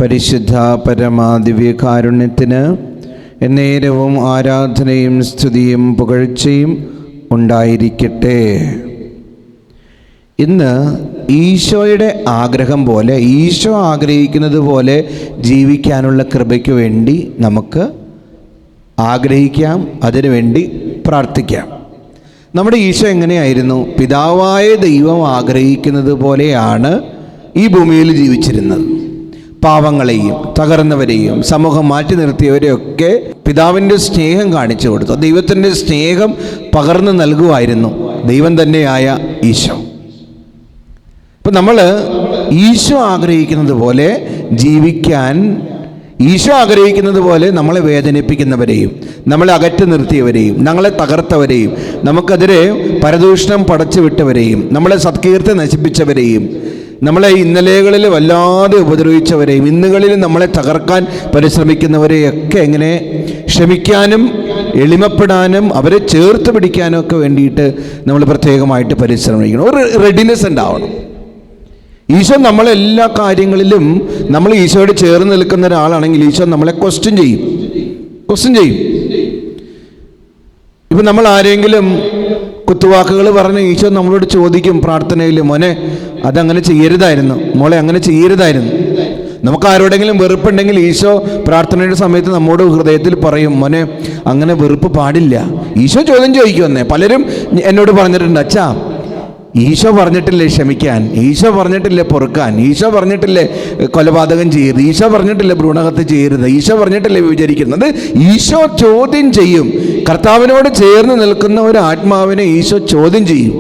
പരിശുദ്ധ പരമാദിവ്യകാരുണ്യത്തിന് എന്നേരവും ആരാധനയും സ്തുതിയും പുകഴ്ചയും ഉണ്ടായിരിക്കട്ടെ. ഇന്ന് ഈശോയുടെ ആഗ്രഹം പോലെ, ഈശോ ആഗ്രഹിക്കുന്നത് പോലെ ജീവിക്കാനുള്ള കൃപയ്ക്ക് വേണ്ടി നമുക്ക് ആഗ്രഹിക്കാം, അതിനുവേണ്ടി പ്രാർത്ഥിക്കാം. നമ്മുടെ ഈശോ എങ്ങനെയായിരുന്നു? പിതാവായ ദൈവം ആഗ്രഹിക്കുന്നത് പോലെയാണ് ഈ ഭൂമിയിൽ ജീവിച്ചിരുന്നത്. പാവങ്ങളെയും തകർന്നവരെയും സമൂഹം മാറ്റി നിർത്തിയവരെയൊക്കെ പിതാവിൻ്റെ സ്നേഹം കാണിച്ചു കൊടുത്തു. ദൈവത്തിൻ്റെ സ്നേഹം പകർന്നു നൽകുമായിരുന്നു ദൈവം തന്നെയായ ഈശോ. ഇപ്പം നമ്മൾ ഈശോ ആഗ്രഹിക്കുന്നത് പോലെ ജീവിക്കാൻ, ഈശോ ആഗ്രഹിക്കുന്നത് പോലെ നമ്മളെ വേദനിപ്പിക്കുന്നവരെയും നമ്മളെ അകറ്റി നിർത്തിയവരെയും നമ്മളെ തകർത്തവരെയും നമുക്കെതിരെ പരദൂഷണം പടച്ചു വിട്ടവരെയും നമ്മളെ സത്കീർത്തി നശിപ്പിച്ചവരെയും നമ്മളെ ഇന്നലെകളിൽ വല്ലാതെ ഉപദ്രവിച്ചവരെയും ഇന്നുകളിൽ നമ്മളെ തകർക്കാൻ പരിശ്രമിക്കുന്നവരെയൊക്കെ എങ്ങനെ ക്ഷമിക്കാനും എളിമപ്പെടാനും അവരെ ചേർത്ത് പിടിക്കാനും ഒക്കെ വേണ്ടിയിട്ട് നമ്മൾ പ്രത്യേകമായിട്ട് പരിശ്രമിക്കണം. ഒരു റെഡിനെസ് ഉണ്ടാവണം. ഈശോ നമ്മളെല്ലാ കാര്യങ്ങളിലും, നമ്മൾ ഈശോയോട് ചേർന്ന് നിൽക്കുന്ന ഒരാളാണെങ്കിൽ ഈശോ നമ്മളെ ക്വസ്റ്റ്യൻ ചെയ്യും. ഇപ്പം നമ്മൾ ആരെങ്കിലും കുത്തുവാക്കുകൾ പറഞ്ഞ് ഈശോ നമ്മളോട് ചോദിക്കും പ്രാർത്ഥനയിൽ, മോനെ അതങ്ങനെ ചെയ്യരുതായിരുന്നു, മോളെ അങ്ങനെ ചെയ്യരുതായിരുന്നു. നമുക്ക് ആരോടെങ്കിലും വെറുപ്പുണ്ടെങ്കിൽ ഈശോ പ്രാർത്ഥനയുടെ സമയത്ത് നമ്മോട് ഹൃദയത്തിൽ പറയും, മോനെ അങ്ങനെ വെറുപ്പ് പാടില്ല. ഈശോ ചോദ്യം ചോദിക്കുമെന്നേ. പലരും എന്നോട് പറഞ്ഞിട്ടുണ്ട്, അച്ഛാ ഈശോ പറഞ്ഞിട്ടില്ലേ ക്ഷമിക്കാൻ, ഈശോ പറഞ്ഞിട്ടില്ലേ പൊറുക്കാൻ, ഈശോ പറഞ്ഞിട്ടില്ലേ കൊലപാതകം ചെയ്യരുത്, ഈശോ പറഞ്ഞിട്ടില്ലേ ഭ്രൂണഹത്യ ചെയ്യരുത്, ഈശോ പറഞ്ഞിട്ടില്ലേ വിചാരിക്കുന്നത്. ഈശോ ചോദ്യം ചെയ്യും. കർത്താവിനോട് ചേർന്ന് നിൽക്കുന്ന ഒരു ആത്മാവിനെ ഈശോ ചോദ്യം ചെയ്യും.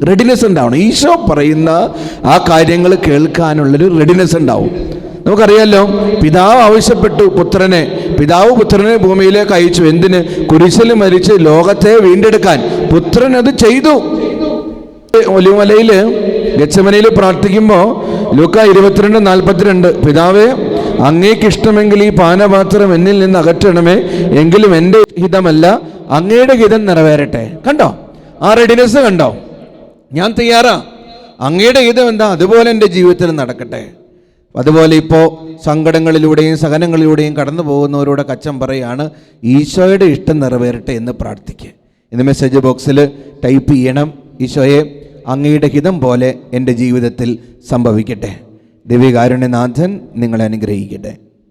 റെഡിനെസ് ഉണ്ടാവണം. ഈശോ പറയുന്ന ആ കാര്യങ്ങൾ കേൾക്കാനുള്ളൊരു റെഡിനെസ് ഉണ്ടാവും. നമുക്കറിയാമല്ലോ, പിതാവ് ആവശ്യപ്പെട്ടു പിതാവ് പുത്രനെ ഭൂമിയിലേക്ക് അയച്ചു. എന്തിന്? കുരിശിൽ മരിച്ച് ലോകത്തെ വീണ്ടെടുക്കാൻ. പുത്രൻ അത് ചെയ്തു. ഒലിവമലയിൽ ഗെത്സമനയിൽ പ്രാർത്ഥിക്കുമ്പോൾ ലൂക്ക 22:42, പിതാവേ അങ്ങേക്ക് ഇഷ്ടമെങ്കിൽ ഈ പാനപാത്രം എന്നിൽ നിന്ന് അകറ്റണമേ, എങ്കിലും എൻ്റെ ഹിതമല്ല അങ്ങയുടെ ഹിതം നിറവേറട്ടെ. കണ്ടോ ആ റെഡിനെസ്? കണ്ടോ? ഞാൻ തയ്യാറാ, അങ്ങയുടെ ഹിതം എന്താ അതുപോലെ എൻ്റെ ജീവിതത്തിൽ നടക്കട്ടെ. അതുപോലെ ഇപ്പോൾ സങ്കടങ്ങളിലൂടെയും സഹനങ്ങളിലൂടെയും കടന്നു പോകുന്നവരോട് കച്ചം പറയാണ്, ഈശോയുടെ ഇഷ്ടം നിറവേറട്ടെ എന്ന് പ്രാർത്ഥിക്കുക. ഇന്ന് മെസ്സേജ് ബോക്സിൽ ടൈപ്പ് ചെയ്യണം, ഈശോയെ അങ്ങയുടെ ഹിതം പോലെ എൻ്റെ ജീവിതത്തിൽ സംഭവിക്കട്ടെ. ദിവ്യകാരുണ്യനാഥൻ നിങ്ങളെ അനുഗ്രഹിക്കട്ടെ.